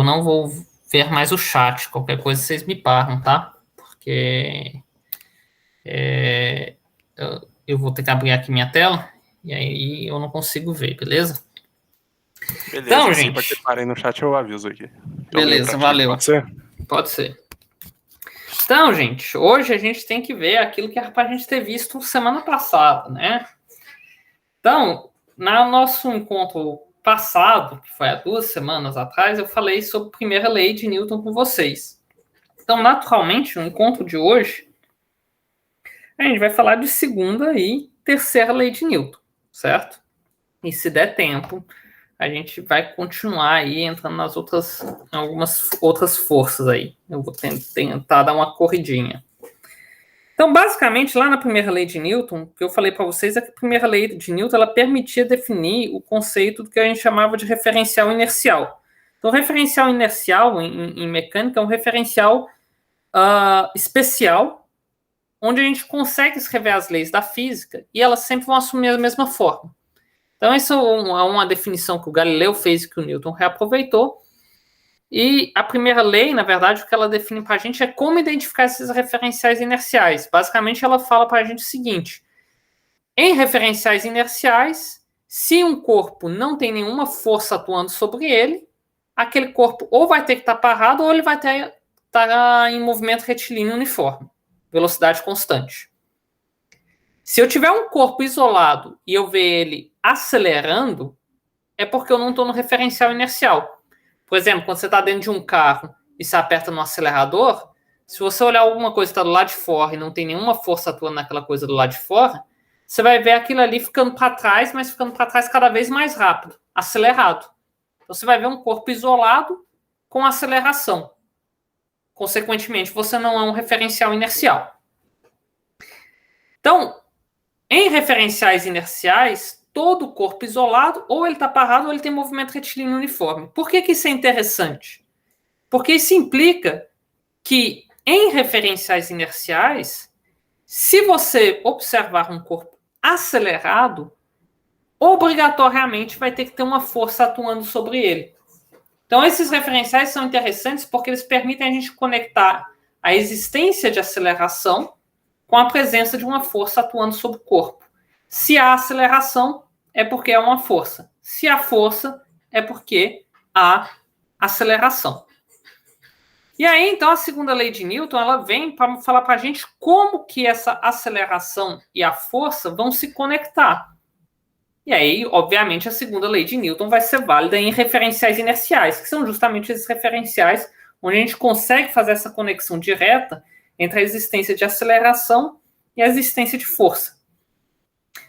não vou ver mais o chat. Qualquer coisa vocês me parram, tá? Porque eu vou ter que abrir aqui minha tela e aí eu não consigo ver, beleza? Beleza, Então, assim, gente. pra que parem no chat, eu aviso aqui. Beleza, valeu. Pode ser? Pode ser. Então, gente, hoje a gente tem que ver aquilo que era pra gente ter visto semana passada, né? Então, no nosso encontro passado, que foi há 2 semanas atrás, eu falei sobre a primeira lei de Newton com vocês. Então, naturalmente, no encontro de hoje, a gente vai falar de segunda e terceira lei de Newton, certo? E se der tempo, a gente vai continuar aí entrando nas algumas outras forças aí. Eu vou tentar dar uma corridinha. Então, basicamente, lá na primeira lei de Newton, o que eu falei para vocês é que a primeira lei de Newton ela permitia definir o conceito do que a gente chamava de referencial inercial. Então, referencial inercial em mecânica é um referencial especial, onde a gente consegue escrever as leis da física e elas sempre vão assumir a mesma forma. Então, essa é uma definição que o Galileu fez e que o Newton reaproveitou. E a primeira lei, na verdade, o que ela define para a gente é como identificar esses referenciais inerciais. Basicamente, ela fala para a gente o seguinte: em referenciais inerciais, se um corpo não tem nenhuma força atuando sobre ele, aquele corpo ou vai ter que estar parado ou ele vai estar em movimento retilíneo uniforme, velocidade constante. Se eu tiver um corpo isolado e eu ver ele acelerando, é porque eu não estou no referencial inercial. Por exemplo, quando você está dentro de um carro e você aperta no acelerador, se você olhar alguma coisa que está do lado de fora e não tem nenhuma força atuando naquela coisa do lado de fora, você vai ver aquilo ali ficando para trás, mas ficando para trás cada vez mais rápido, acelerado. Então você vai ver um corpo isolado com aceleração. Consequentemente, você não é um referencial inercial. Então, em referenciais inerciais, todo corpo isolado, ou ele está parado ou ele tem movimento retilíneo uniforme. Por que isso é interessante? Porque isso implica que em referenciais inerciais, se você observar um corpo acelerado, obrigatoriamente vai ter que ter uma força atuando sobre ele. Então, esses referenciais são interessantes porque eles permitem a gente conectar a existência de aceleração com a presença de uma força atuando sobre o corpo. Se há aceleração, é porque há uma força. Se há força, é porque há aceleração. E aí, então, a segunda lei de Newton, ela vem para falar para a gente como que essa aceleração e a força vão se conectar. E aí, obviamente, a segunda lei de Newton vai ser válida em referenciais inerciais, que são justamente esses referenciais onde a gente consegue fazer essa conexão direta entre a existência de aceleração e a existência de força.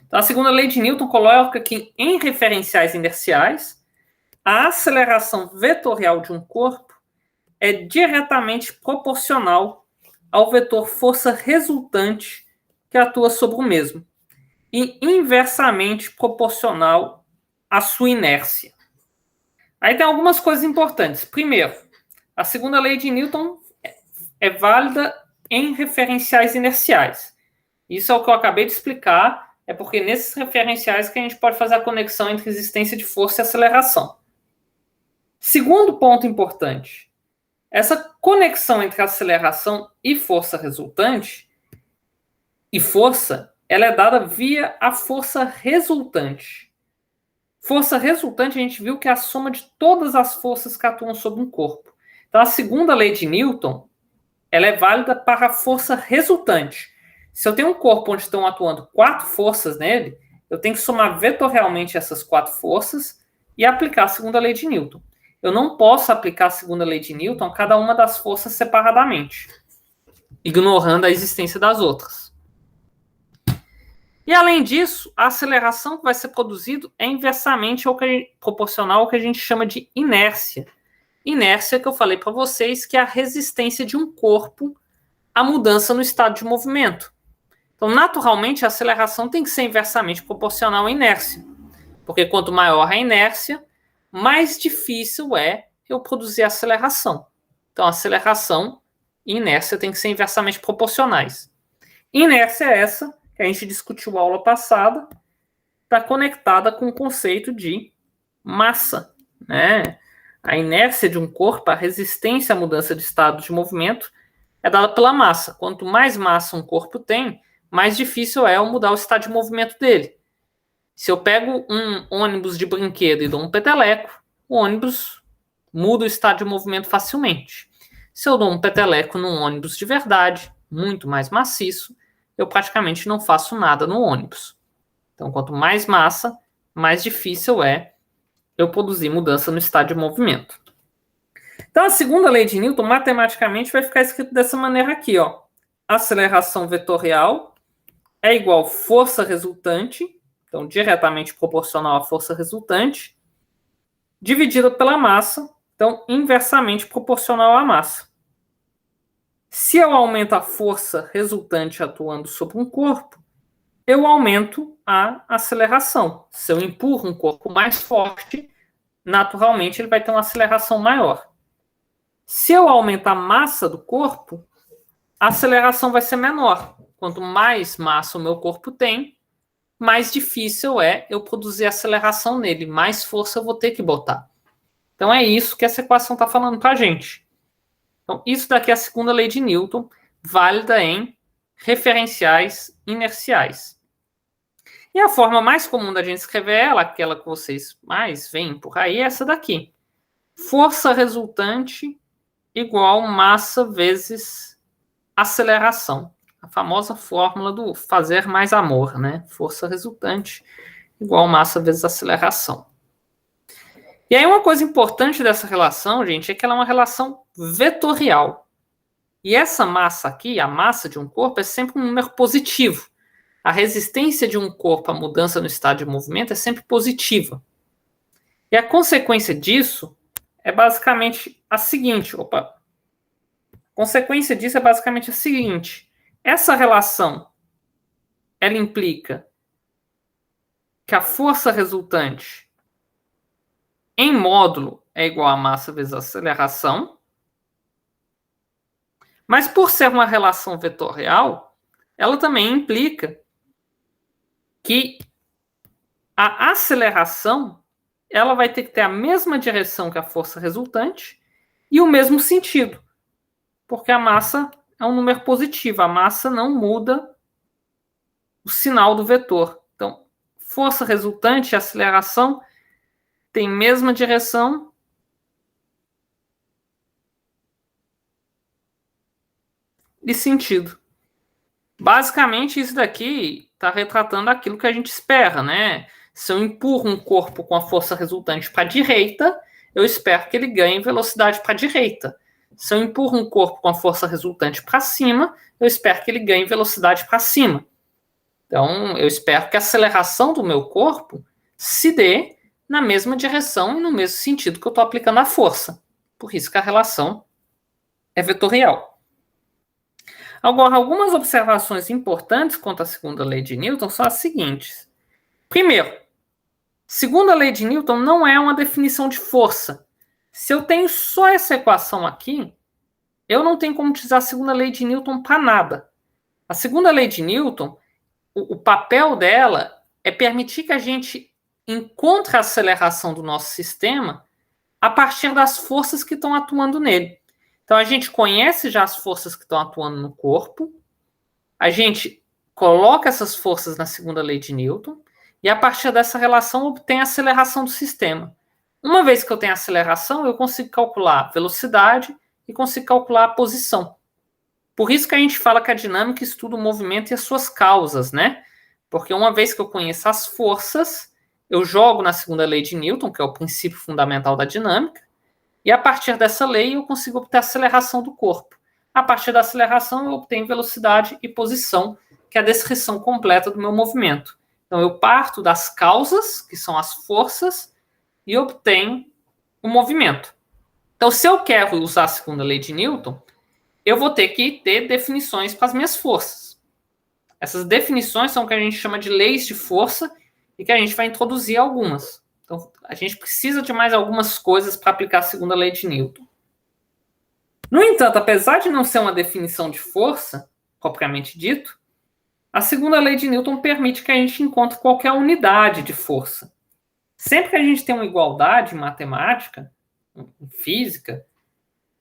Então, a segunda lei de Newton coloca que em referenciais inerciais, a aceleração vetorial de um corpo é diretamente proporcional ao vetor força resultante que atua sobre o mesmo e inversamente proporcional à sua inércia. Aí tem algumas coisas importantes. Primeiro, a segunda lei de Newton é válida em referenciais inerciais. Isso é o que eu acabei de explicar, é porque nesses referenciais que a gente pode fazer a conexão entre existência de força e aceleração. Segundo ponto importante, essa conexão entre aceleração e força resultante, e força, ela é dada via a força resultante. Força resultante, a gente viu que é a soma de todas as forças que atuam sobre um corpo. Então, a segunda lei de Newton, ela é válida para a força resultante. Se eu tenho um corpo onde estão atuando 4 forças nele, eu tenho que somar vetorialmente essas 4 forças e aplicar a segunda lei de Newton. Eu não posso aplicar a segunda lei de Newton a cada uma das forças separadamente, ignorando a existência das outras. E, além disso, a aceleração que vai ser produzida é inversamente proporcional ao que a gente chama de inércia. Inércia que eu falei para vocês que é a resistência de um corpo à mudança no estado de movimento. Então, naturalmente, a aceleração tem que ser inversamente proporcional à inércia. Porque quanto maior a inércia, mais difícil é eu produzir aceleração. Então, a aceleração e inércia têm que ser inversamente proporcionais. Inércia é essa que a gente discutiu na aula passada, está conectada com o conceito de massa, né? A inércia de um corpo, a resistência à mudança de estado de movimento, é dada pela massa. Quanto mais massa um corpo tem, mais difícil é mudar o estado de movimento dele. Se eu pego um ônibus de brinquedo e dou um peteleco, o ônibus muda o estado de movimento facilmente. Se eu dou um peteleco num ônibus de verdade, muito mais maciço, eu praticamente não faço nada no ônibus. Então, quanto mais massa, mais difícil é eu produzir mudança no estado de movimento. Então, a segunda lei de Newton, matematicamente, vai ficar escrito dessa maneira aqui, ó. Aceleração vetorial é igual força resultante, então diretamente proporcional à força resultante, dividida pela massa, então inversamente proporcional à massa. Se eu aumento a força resultante atuando sobre um corpo, eu aumento a aceleração. Se eu empurro um corpo mais forte, naturalmente ele vai ter uma aceleração maior. Se eu aumentar a massa do corpo, a aceleração vai ser menor. Quanto mais massa o meu corpo tem, mais difícil é eu produzir aceleração nele, mais força eu vou ter que botar. Então é isso que essa equação está falando para a gente. Então, isso daqui é a segunda lei de Newton, válida em referenciais inerciais. E a forma mais comum da gente escrever ela, aquela que vocês mais veem por aí, é essa daqui. Força resultante igual massa vezes aceleração. A famosa fórmula do fazer mais amor, né? Força resultante igual massa vezes aceleração. E aí uma coisa importante dessa relação, gente, é que ela é uma relação vetorial. E essa massa aqui, a massa de um corpo, é sempre um número positivo. A resistência de um corpo à mudança no estado de movimento é sempre positiva. E a consequência disso é basicamente a seguinte. A consequência disso é basicamente a seguinte. Essa relação, ela implica que a força resultante em módulo é igual a massa vezes a aceleração. Mas por ser uma relação vetorial, ela também implica que a aceleração ela vai ter que ter a mesma direção que a força resultante e o mesmo sentido. Porque a massa é um número positivo, a massa não muda o sinal do vetor. Então, força resultante e aceleração têm mesma direção e sentido. Basicamente, isso daqui está retratando aquilo que a gente espera, né? Se eu empurro um corpo com a força resultante para a direita, eu espero que ele ganhe velocidade para a direita. Se eu empurro um corpo com a força resultante para cima, eu espero que ele ganhe velocidade para cima. Então, eu espero que a aceleração do meu corpo se dê na mesma direção e no mesmo sentido que eu estou aplicando a força. Por isso que a relação é vetorial. Agora, algumas observações importantes quanto à segunda lei de Newton são as seguintes. Primeiro, segunda lei de Newton não é uma definição de força. Se eu tenho só essa equação aqui, eu não tenho como utilizar a segunda lei de Newton para nada. A segunda lei de Newton, o papel dela é permitir que a gente encontre a aceleração do nosso sistema a partir das forças que estão atuando nele. Então, a gente conhece já as forças que estão atuando no corpo, a gente coloca essas forças na segunda lei de Newton, e a partir dessa relação obtém a aceleração do sistema. Uma vez que eu tenho a aceleração, eu consigo calcular a velocidade e consigo calcular a posição. Por isso que a gente fala que a dinâmica estuda o movimento e as suas causas, né? Porque uma vez que eu conheço as forças, eu jogo na segunda lei de Newton, que é o princípio fundamental da dinâmica, e a partir dessa lei eu consigo obter a aceleração do corpo. A partir da aceleração eu obtenho velocidade e posição, que é a descrição completa do meu movimento. Então eu parto das causas, que são as forças, e obtenho o movimento. Então se eu quero usar a segunda lei de Newton, eu vou ter que ter definições para as minhas forças. Essas definições são o que a gente chama de leis de força e que a gente vai introduzir algumas. Então, a gente precisa de mais algumas coisas para aplicar a segunda lei de Newton. No entanto, apesar de não ser uma definição de força, propriamente dito, a segunda lei de Newton permite que a gente encontre qualquer unidade de força. Sempre que a gente tem uma igualdade em matemática, em física,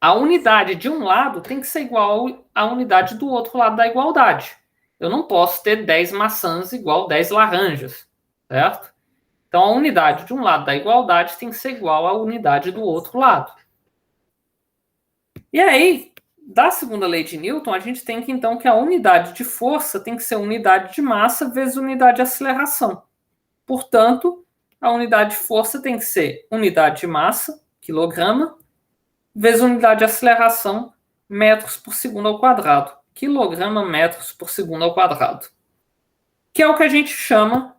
a unidade de um lado tem que ser igual à unidade do outro lado da igualdade. Eu não posso ter 10 maçãs igual 10 laranjas, certo? Então, a unidade de um lado da igualdade tem que ser igual à unidade do outro lado. E aí, da segunda lei de Newton, a gente tem que, então, que a unidade de força tem que ser unidade de massa vezes unidade de aceleração. Portanto, a unidade de força tem que ser unidade de massa, quilograma, vezes unidade de aceleração, metros por segundo ao quadrado. Quilograma, metros por segundo ao quadrado. Que é o que a gente chama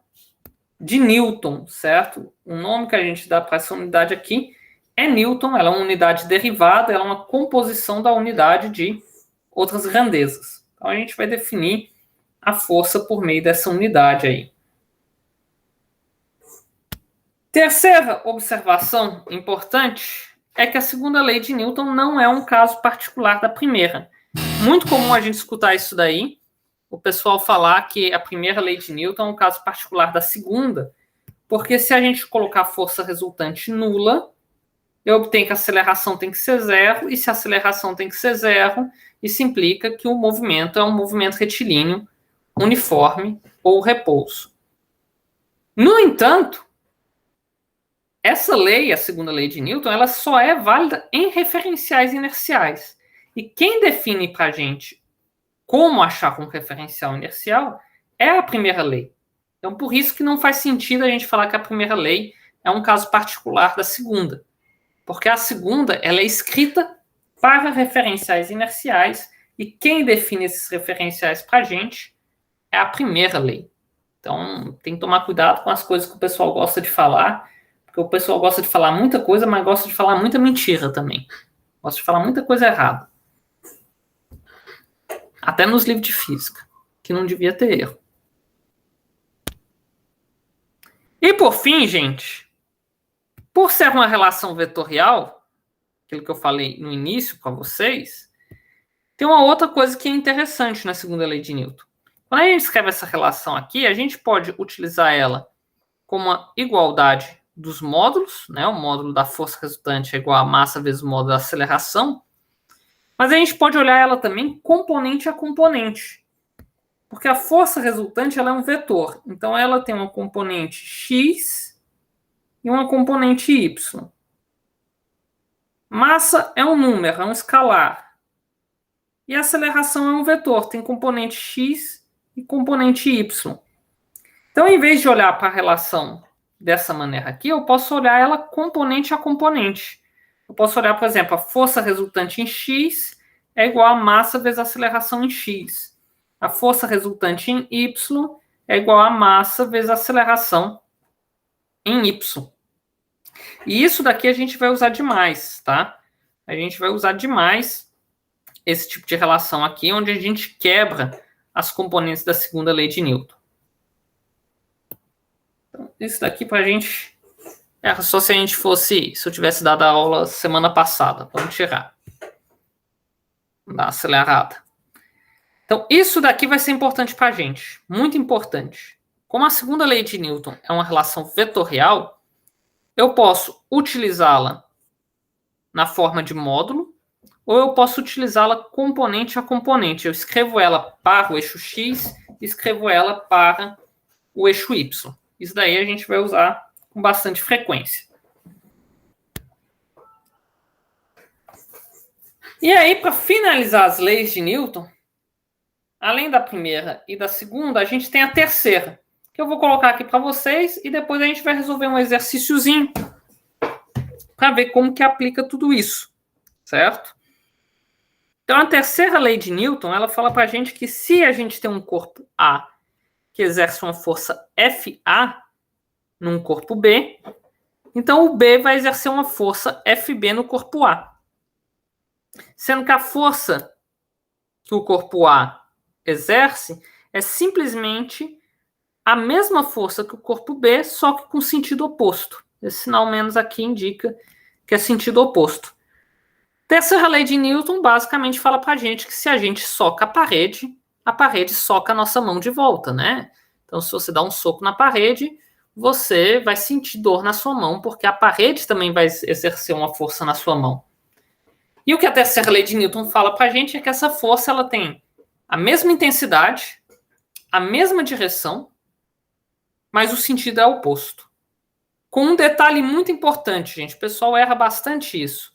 de Newton, certo? O nome que a gente dá para essa unidade aqui é Newton, ela é uma unidade derivada, ela é uma composição da unidade de outras grandezas. Então a gente vai definir a força por meio dessa unidade aí. Terceira observação importante é que a segunda lei de Newton não é um caso particular da primeira. Muito comum a gente escutar isso daí, o pessoal falar que a primeira lei de Newton é um caso particular da segunda, porque se a gente colocar a força resultante nula, eu obtenho que a aceleração tem que ser zero, e se a aceleração tem que ser zero, isso implica que o movimento é um movimento retilíneo, uniforme ou repouso. No entanto, essa lei, a segunda lei de Newton, ela só é válida em referenciais inerciais. E quem define para a gente como achar um referencial inercial é a primeira lei. Então, por isso que não faz sentido a gente falar que a primeira lei é um caso particular da segunda. Porque a segunda, ela é escrita para referenciais inerciais e quem define esses referenciais para a gente é a primeira lei. Então, tem que tomar cuidado com as coisas que o pessoal gosta de falar, porque o pessoal gosta de falar muita coisa, mas gosta de falar muita mentira também. Gosta de falar muita coisa errada. Até nos livros de física, que não devia ter erro. E por fim, gente, por ser uma relação vetorial, aquilo que eu falei no início com vocês, tem uma outra coisa que é interessante na segunda lei de Newton. Quando a gente escreve essa relação aqui, a gente pode utilizar ela como uma igualdade dos módulos, né? O módulo da força resultante é igual a massa vezes o módulo da aceleração, mas a gente pode olhar ela também componente a componente. Porque a força resultante ela é um vetor. Então, ela tem uma componente x e uma componente y. Massa é um número, é um escalar. E a aceleração é um vetor, tem componente x e componente y. Então, em vez de olhar para a relação dessa maneira aqui, eu posso olhar ela componente a componente. Eu posso olhar, por exemplo, a força resultante em x é igual a massa vezes a aceleração em x. A força resultante em y é igual a massa vezes a aceleração em y. E isso daqui a gente vai usar demais, tá? A gente vai usar demais esse tipo de relação aqui, onde a gente quebra as componentes da segunda lei de Newton. Então, isso daqui pra gente... É só se a gente fosse... Se eu tivesse dado a aula semana passada. Vamos tirar. Dar uma acelerada. Então, isso daqui vai ser importante para a gente. Muito importante. Como a segunda lei de Newton é uma relação vetorial, eu posso utilizá-la na forma de módulo, ou eu posso utilizá-la componente a componente. Eu escrevo ela para o eixo x e escrevo ela para o eixo y. Isso daí a gente vai usar com bastante frequência. E aí, para finalizar as leis de Newton, além da primeira e da segunda, a gente tem a terceira, que eu vou colocar aqui para vocês e depois a gente vai resolver um exercíciozinho para ver como que aplica tudo isso, certo? Então, a terceira lei de Newton, ela fala para a gente que se a gente tem um corpo A que exerce uma força FA num corpo B, então o B vai exercer uma força FB no corpo A. Sendo que a força que o corpo A exerce é simplesmente a mesma força que o corpo B, só que com sentido oposto. Esse sinal menos aqui indica que é sentido oposto. Terceira lei de Newton basicamente fala para a gente que se a gente soca a parede soca a nossa mão de volta, né? Então, se você dá um soco na parede, você vai sentir dor na sua mão, porque a parede também vai exercer uma força na sua mão. E o que a terceira lei de Newton fala para a gente é que essa força ela tem a mesma intensidade, a mesma direção, mas o sentido é oposto. Com um detalhe muito importante, gente, o pessoal erra bastante isso.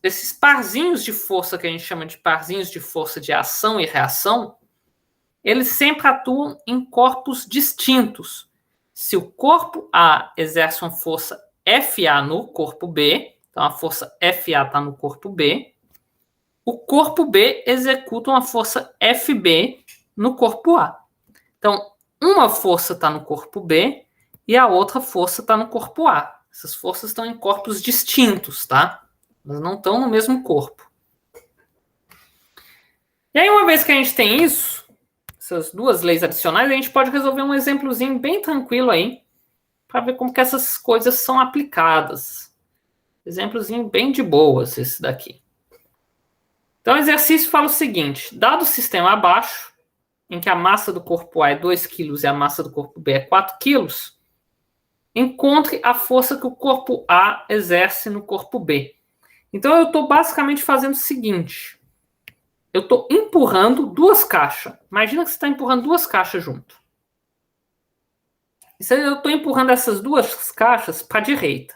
Esses parzinhos de força que a gente chama de parzinhos de força de ação e reação, eles sempre atuam em corpos distintos. Se o corpo A exerce uma força FA no corpo B, então a força FA está no corpo B, o corpo B executa uma força FB no corpo A. Então, uma força está no corpo B e a outra força está no corpo A. Essas forças estão em corpos distintos, tá? Elas não estão no mesmo corpo. E aí, uma vez que a gente tem isso, essas duas leis adicionais, a gente pode resolver um exemplozinho bem tranquilo aí, para ver como que essas coisas são aplicadas. Exemplozinho bem de boas esse daqui. Então, o exercício fala o seguinte: dado o sistema abaixo, em que a massa do corpo A é 2 kg e a massa do corpo B é 4 kg, encontre a força que o corpo A exerce no corpo B. Então, eu estou basicamente fazendo o seguinte: eu estou empurrando duas caixas. Imagina que você está empurrando duas caixas junto. Eu estou empurrando essas duas caixas para a direita.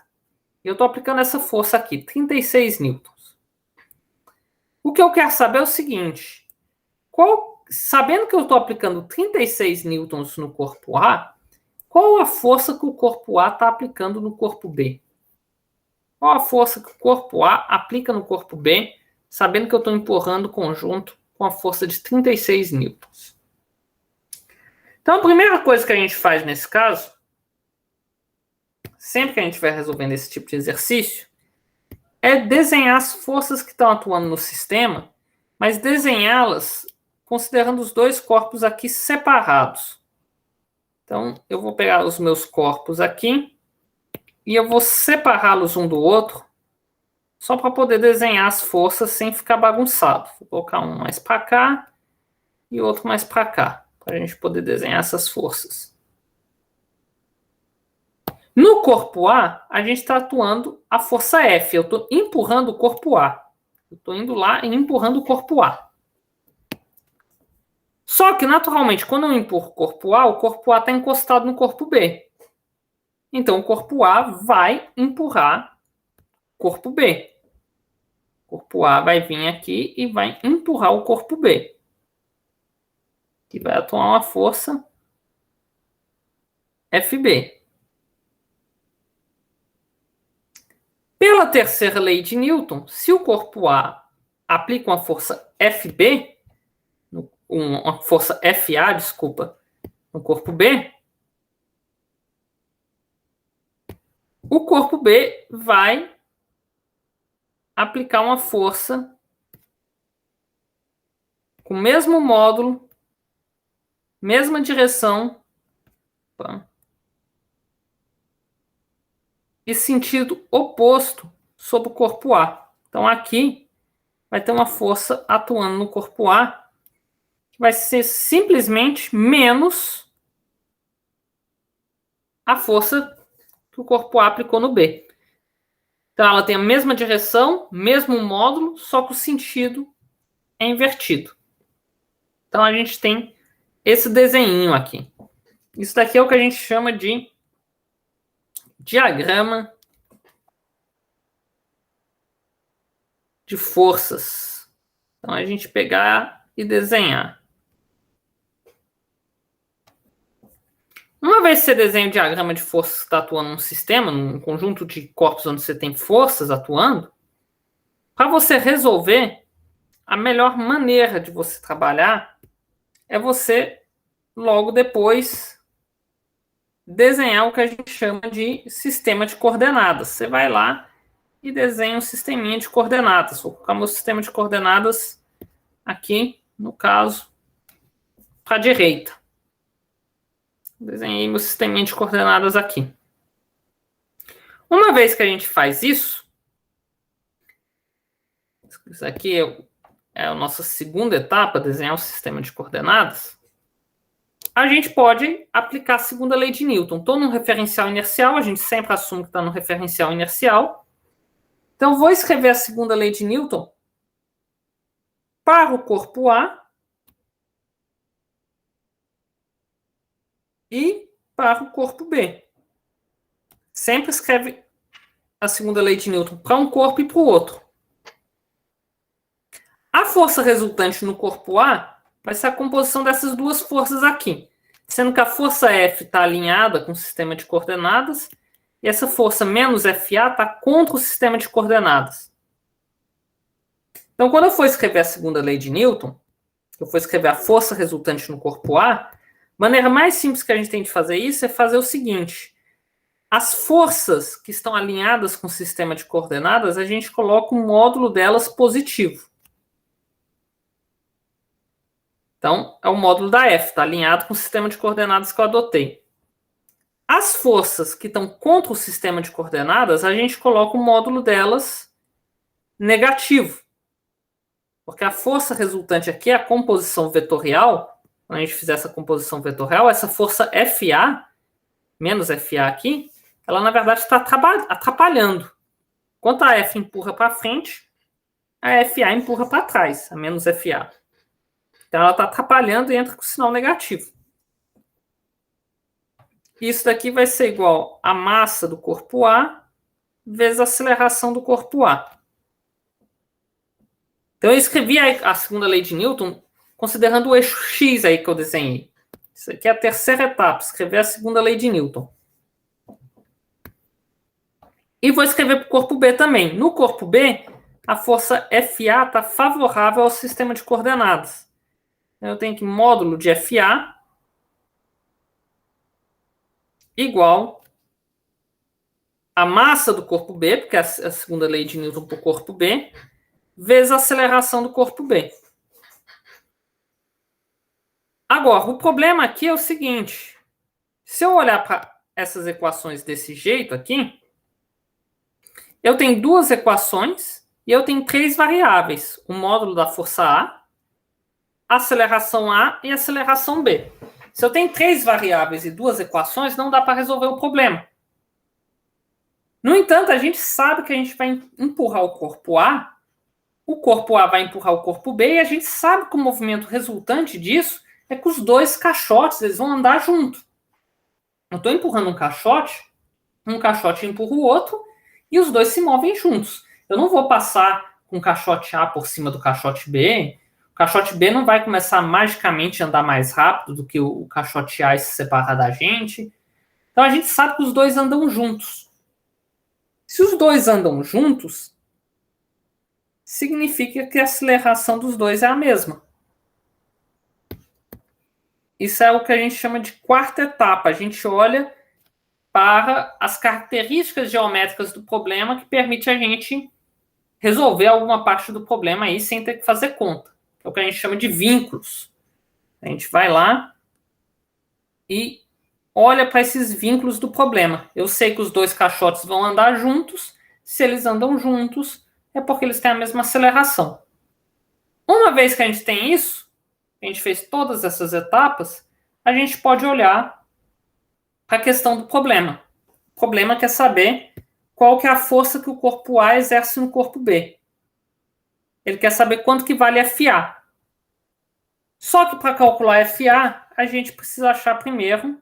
E eu estou aplicando essa força aqui, 36 newtons. O que eu quero saber é o seguinte: sabendo que eu estou aplicando 36 newtons no corpo A, qual a força que o corpo A está aplicando no corpo B? Qual a força que o corpo A aplica no corpo B, sabendo que eu estou empurrando o conjunto com a força de 36 newtons? Então, a primeira coisa que a gente faz nesse caso, sempre que a gente vai resolvendo esse tipo de exercício, é desenhar as forças que estão atuando no sistema, mas desenhá-las considerando os dois corpos aqui separados. Então, eu vou pegar os meus corpos aqui e eu vou separá-los um do outro, só para poder desenhar as forças sem ficar bagunçado. Vou colocar um mais para cá e outro mais para cá, para a gente poder desenhar essas forças. No corpo A, a gente está atuando a força F. Eu estou empurrando o corpo A. Eu estou indo lá e empurrando o corpo A. Só que, naturalmente, quando eu empurro o corpo A está encostado no corpo B. Então, o corpo A vai empurrar o corpo B. O corpo A vai vir aqui e vai empurrar o corpo B. Que vai atuar uma força FB. Pela terceira lei de Newton, se o corpo A aplica uma força FB, uma força FA, desculpa, no corpo B, o corpo B vai aplicar uma força com o mesmo módulo, mesma direção, e sentido oposto sobre o corpo A. Então, aqui vai ter uma força atuando no corpo A, que vai ser simplesmente menos a força que o corpo A aplicou no B. Então, ela tem a mesma direção, mesmo módulo, só que o sentido é invertido. Então, a gente tem esse desenho aqui. Isso daqui é o que a gente chama de diagrama de forças. Então, a gente pegar e desenhar. Uma vez que você desenha o diagrama de forças que está atuando num sistema, num conjunto de corpos onde você tem forças atuando, para você resolver, a melhor maneira de você trabalhar é você, logo depois, desenhar o que a gente chama de sistema de coordenadas. Você vai lá e desenha um sisteminha de coordenadas. Vou colocar meu sistema de coordenadas aqui, no caso, para a direita. Desenhei meu sisteminha de coordenadas aqui. Uma vez que a gente faz isso aqui é a nossa segunda etapa, desenhar o sistema de coordenadas. a gente pode aplicar a segunda lei de Newton. Estou num referencial inercial, a gente sempre assume que está no referencial inercial. Então, vou escrever a segunda lei de Newton para o corpo A e para o corpo B. Sempre escreve a segunda lei de Newton para um corpo e para o outro. A força resultante no corpo A vai ser a composição dessas duas forças aqui, sendo que a força F está alinhada com o sistema de coordenadas e essa força menos FA está contra o sistema de coordenadas. Então, quando eu for escrever a segunda lei de Newton, eu for escrever a força resultante no corpo A, a maneira mais simples que a gente tem de fazer isso é fazer o seguinte: as forças que estão alinhadas com o sistema de coordenadas, a gente coloca um módulo delas positivo. Então, é o módulo da F, está alinhado com o sistema de coordenadas que eu adotei. As forças que estão contra o sistema de coordenadas, a gente coloca o módulo delas negativo. Porque a força resultante aqui é a composição vetorial. Quando a gente fizer essa composição vetorial, essa força FA, menos FA aqui, ela na verdade está atrapalhando. Enquanto a F empurra para frente, a FA empurra para trás, a menos FA. Então ela está atrapalhando e entra com sinal negativo. Isso daqui vai ser igual a massa do corpo A vezes a aceleração do corpo A. Então eu escrevi a segunda lei de Newton considerando o eixo X aí que eu desenhei. Isso aqui é a terceira etapa, escrever a segunda lei de Newton. E vou escrever para o corpo B também. No corpo B, a força FA está favorável ao sistema de coordenadas. Então, eu tenho que módulo de FA igual a massa do corpo B, porque é a segunda lei de Newton para o corpo B, vezes a aceleração do corpo B. Agora, o problema aqui é o seguinte: se eu olhar para essas equações desse jeito aqui, eu tenho duas equações e eu tenho três variáveis: o módulo da força A, a aceleração A e a aceleração B. Se eu tenho três variáveis e duas equações, não dá para resolver o problema. No entanto, a gente sabe que a gente vai empurrar o corpo A vai empurrar o corpo B, e a gente sabe que o movimento resultante disso é que os dois caixotes eles vão andar junto. Eu estou empurrando um caixote empurra o outro, e os dois se movem juntos. Eu não vou passar com o caixote A por cima do caixote B. O caixote B não vai começar magicamente a andar mais rápido do que o caixote A e se separar da gente. Então a gente sabe que os dois andam juntos. Se os dois andam juntos, significa que a aceleração dos dois é a mesma. Isso é o que a gente chama de quarta etapa. A gente olha para as características geométricas do problema que permite a gente resolver alguma parte do problema aí sem ter que fazer conta. É o que a gente chama de vínculos. A gente vai lá e olha para esses vínculos do problema. Eu sei que os dois caixotes vão andar juntos. Se eles andam juntos, é porque eles têm a mesma aceleração. Uma vez que a gente tem isso, a gente fez todas essas etapas, a gente pode olhar para a questão do problema. O problema quer saber qual que é a força que o corpo A exerce no corpo B. Ele quer saber quanto que vale FA. Só que para calcular FA, a gente precisa achar primeiro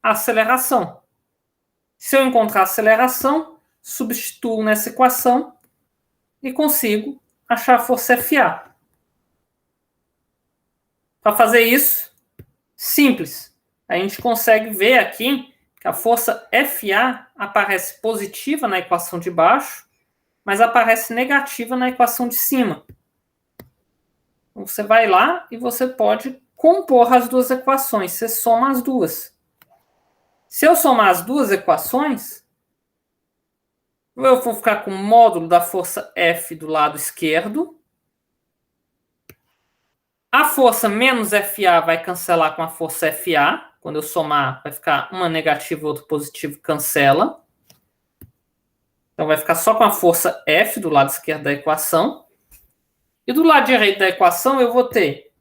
a aceleração. Se eu encontrar a aceleração, substituo nessa equação e consigo achar a força FA. Para fazer isso, simples. A gente consegue ver aqui que a força FA aparece positiva na equação de baixo, mas aparece negativa na equação de cima. Então, você vai lá e você pode compor as duas equações. Você soma as duas. Se eu somar as duas equações, eu vou ficar com o módulo da força F do lado esquerdo. A força menos FA vai cancelar com a força FA. Quando eu somar, vai ficar uma negativa e outra positiva, cancela. Então vai ficar só com a força F do lado esquerdo da equação. E do lado direito da equação eu vou ter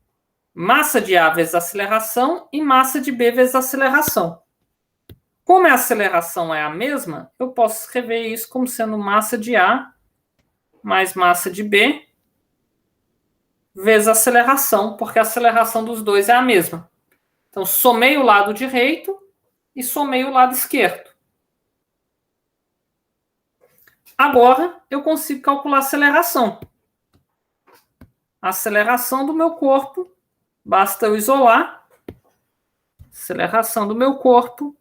massa de A vezes aceleração e massa de B vezes aceleração. Como a aceleração é a mesma, eu posso escrever isso como sendo massa de A mais massa de B vezes aceleração, porque a aceleração dos dois é a mesma. Então, somei o lado direito e somei o lado esquerdo. Agora, eu consigo calcular a aceleração. A aceleração do meu corpo, basta eu isolar. A aceleração do meu corpo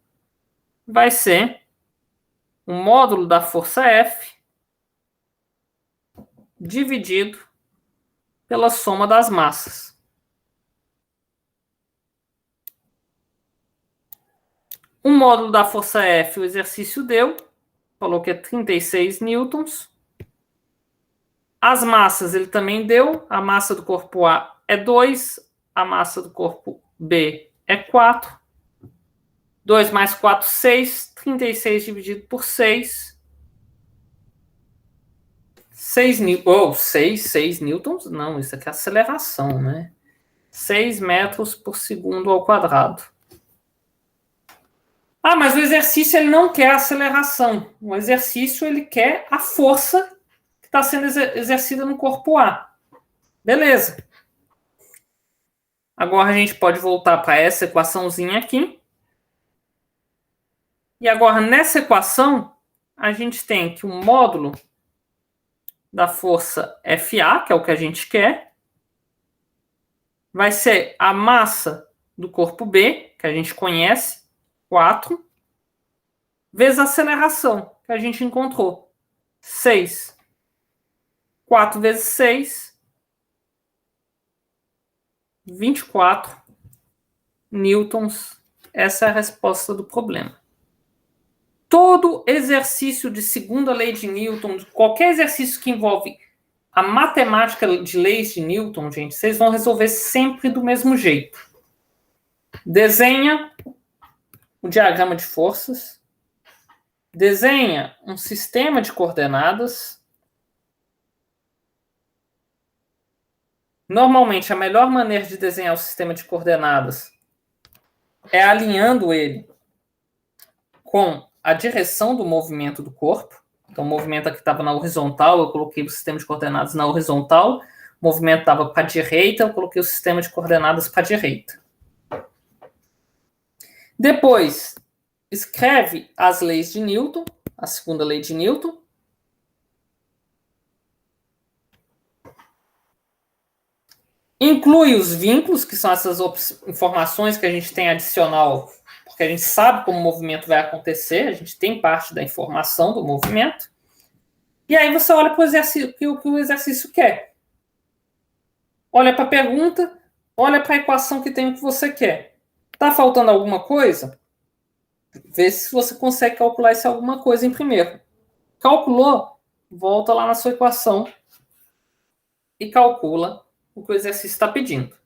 vai ser o módulo da força F dividido pela soma das massas. O módulo da força F, o exercício deu, falou que é 36 newtons. As massas ele também deu, a massa do corpo A é 2, a massa do corpo B é 4. 2 mais 4, 6. 36 dividido por 6. 6 newtons? Não, isso aqui é aceleração, né? 6 metros por segundo ao quadrado. Ah, mas o exercício ele não quer aceleração. O exercício ele quer a força que está sendo exercida no corpo A. Beleza. Agora a gente pode voltar para essa equaçãozinha aqui. E agora nessa equação, a gente tem que o módulo da força FA, que é o que a gente quer, vai ser a massa do corpo B, que a gente conhece, 4, vezes a aceleração, que a gente encontrou, 6. 4 vezes 6, 24 newtons. Essa é a resposta do problema. Todo exercício de segunda lei de Newton, qualquer exercício que envolve a matemática de leis de Newton, gente, vocês vão resolver sempre do mesmo jeito. Desenha o diagrama de forças, desenha um sistema de coordenadas. Normalmente, a melhor maneira de desenhar o sistema de coordenadas é alinhando ele com a direção do movimento do corpo. Então, o movimento aqui estava na horizontal, eu coloquei o sistema de coordenadas na horizontal. O movimento estava para a direita, eu coloquei o sistema de coordenadas para a direita. Depois, escreve as leis de Newton, a segunda lei de Newton. Inclui os vínculos, que são essas informações que a gente tem adicional, porque a gente sabe como o movimento vai acontecer, a gente tem parte da informação do movimento. E aí você olha para o exercício, o que o exercício quer. Olha para a pergunta, olha para a equação que tem o que você quer. Está faltando alguma coisa? Vê se você consegue calcular esse alguma coisa em primeiro. Calculou? Volta lá na sua equação e calcula o que o exercício está pedindo.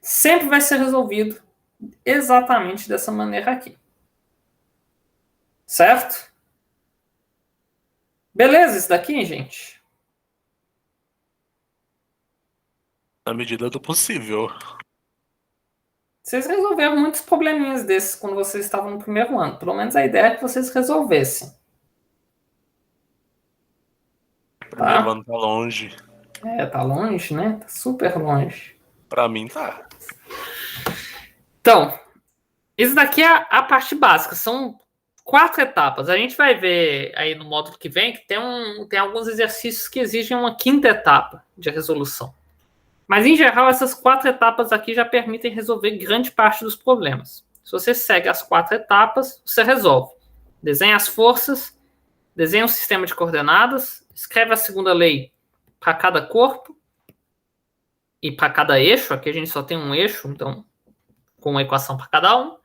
Sempre vai ser resolvido exatamente dessa maneira aqui. Certo? Beleza isso daqui, gente? Na medida do possível. Vocês resolveram muitos probleminhas desses quando vocês estavam no primeiro ano. Pelo menos a ideia é que vocês resolvessem. Primeiro ano tá longe. É, tá longe, né? Tá super longe. Pra mim tá. Então, isso daqui é a parte básica. São 4 etapas. A gente vai ver aí no módulo que vem que tem alguns exercícios que exigem uma 5ª etapa de resolução. Mas, em geral, essas 4 etapas aqui já permitem resolver grande parte dos problemas. Se você segue as 4 etapas, você resolve. Desenha as forças, desenha um sistema de coordenadas, escreve a segunda lei para cada corpo e para cada eixo. Aqui a gente só tem um eixo, então, com uma equação para cada um.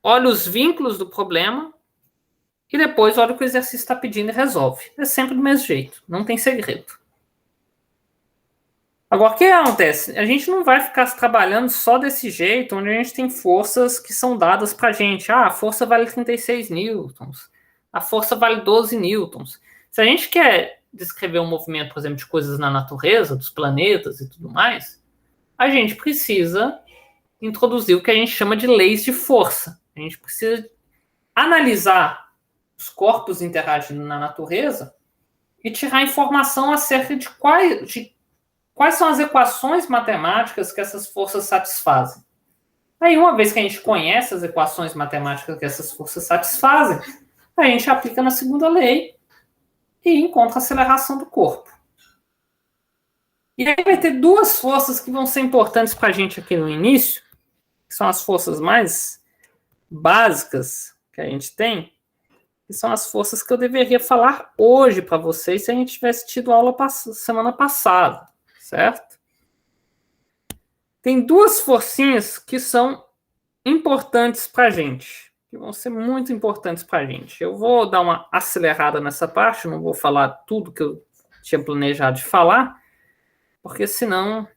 Olha os vínculos do problema e depois olha o que o exercício está pedindo e resolve. É sempre do mesmo jeito, não tem segredo. Agora, o que acontece? A gente não vai ficar trabalhando só desse jeito, onde a gente tem forças que são dadas para a gente. Ah, a força vale 36 newtons, a força vale 12 newtons. Se a gente quer descrever um movimento, por exemplo, de coisas na natureza, dos planetas e tudo mais, a gente precisa introduzir o que a gente chama de leis de força. A gente precisa analisar os corpos interagindo na natureza e tirar informação acerca de quais são as equações matemáticas que essas forças satisfazem. Aí, uma vez que a gente conhece as equações matemáticas que essas forças satisfazem, a gente aplica na segunda lei e encontra a aceleração do corpo. E aí vai ter duas forças que vão ser importantes para a gente aqui no início, que são as forças mais básicas que a gente tem, que são as forças que eu deveria falar hoje para vocês se a gente tivesse tido aula semana passada, certo? Tem duas forcinhas que são importantes para a gente, que vão ser muito importantes para a gente. Eu vou dar uma acelerada nessa parte, não vou falar tudo que eu tinha planejado de falar, porque senão...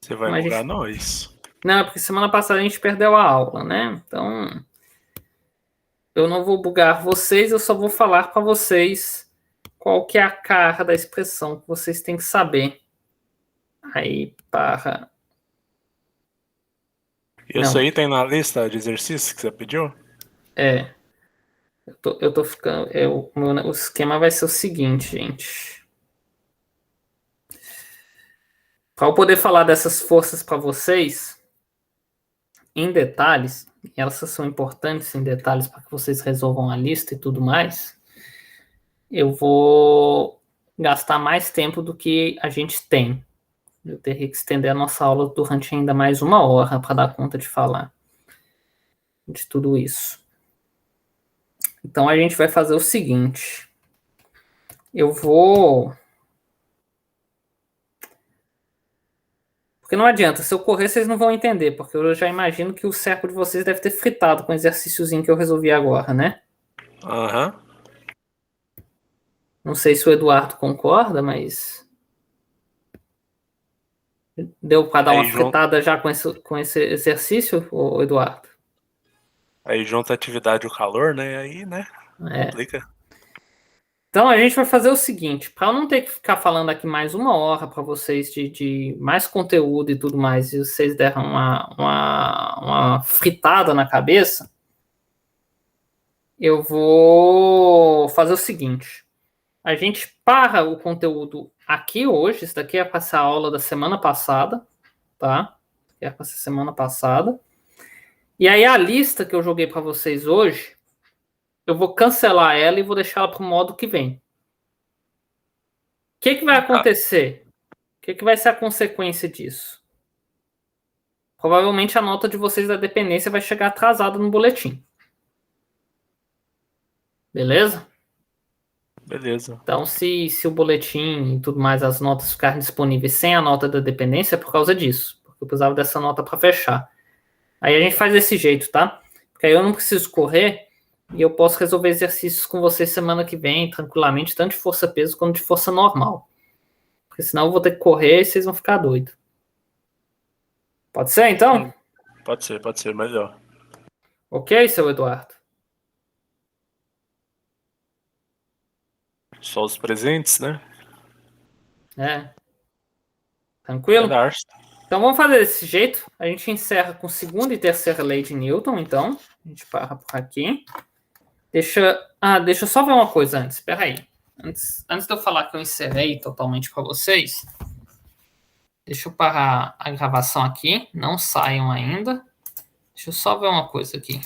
Você vai bugar nós. Não, porque semana passada a gente perdeu a aula, né? Então, eu não vou bugar vocês, eu só vou falar para vocês qual que é a cara da expressão que vocês têm que saber. Aí, para... Isso aí tem na lista de exercícios que você pediu? É. Eu tô ficando... o esquema vai ser o seguinte, gente. Para eu poder falar dessas forças para vocês em detalhes, e elas são importantes em detalhes para que vocês resolvam a lista e tudo mais, eu vou gastar mais tempo do que a gente tem. Eu teria que estender a nossa aula durante ainda mais 1 hora para dar conta de falar de tudo isso. Então a gente vai fazer o seguinte. Eu vou... Porque não adianta, se eu correr vocês não vão entender, porque eu já imagino que o cérebro de vocês deve ter fritado com o exercíciozinho que eu resolvi agora, né? Aham. Não sei se o Eduardo concorda, mas... Deu para dar Aí, uma fritada já com esse exercício, Eduardo? Aí junta a atividade e o calor, né? Aí, né? Complica. Então a gente vai fazer o seguinte, para eu não ter que ficar falando aqui mais 1 hora para vocês de mais conteúdo e tudo mais, e vocês deram uma fritada na cabeça, eu vou fazer o seguinte. A gente para o conteúdo aqui hoje, isso daqui é para ser a aula da semana passada, tá? É para ser semana passada. E aí a lista que eu joguei para vocês hoje, eu vou cancelar ela e vou deixar ela para o modo que vem. O que vai acontecer? O que vai ser a consequência disso? Provavelmente a nota de vocês da dependência vai chegar atrasada no boletim. Beleza? Beleza. Então, se o boletim e tudo mais, as notas ficarem disponíveis sem a nota da dependência, é por causa disso. Porque eu precisava dessa nota para fechar. Aí a gente faz desse jeito, tá? Porque aí eu não preciso correr e eu posso resolver exercícios com vocês semana que vem, tranquilamente, tanto de força-peso quanto de força normal. Porque senão eu vou ter que correr e vocês vão ficar doidos. Pode ser, então? Sim. Pode ser, melhor. Ok, seu Eduardo? Só os presentes, né? Tranquilo? Pedaço. Então vamos fazer desse jeito. A gente encerra com segunda e terceira lei de Newton, então. A gente para por aqui. Deixa eu só ver uma coisa antes. Espera aí. Antes de eu falar que eu encerrei totalmente para vocês, deixa eu parar a gravação aqui. Não saiam ainda. Deixa eu só ver uma coisa aqui.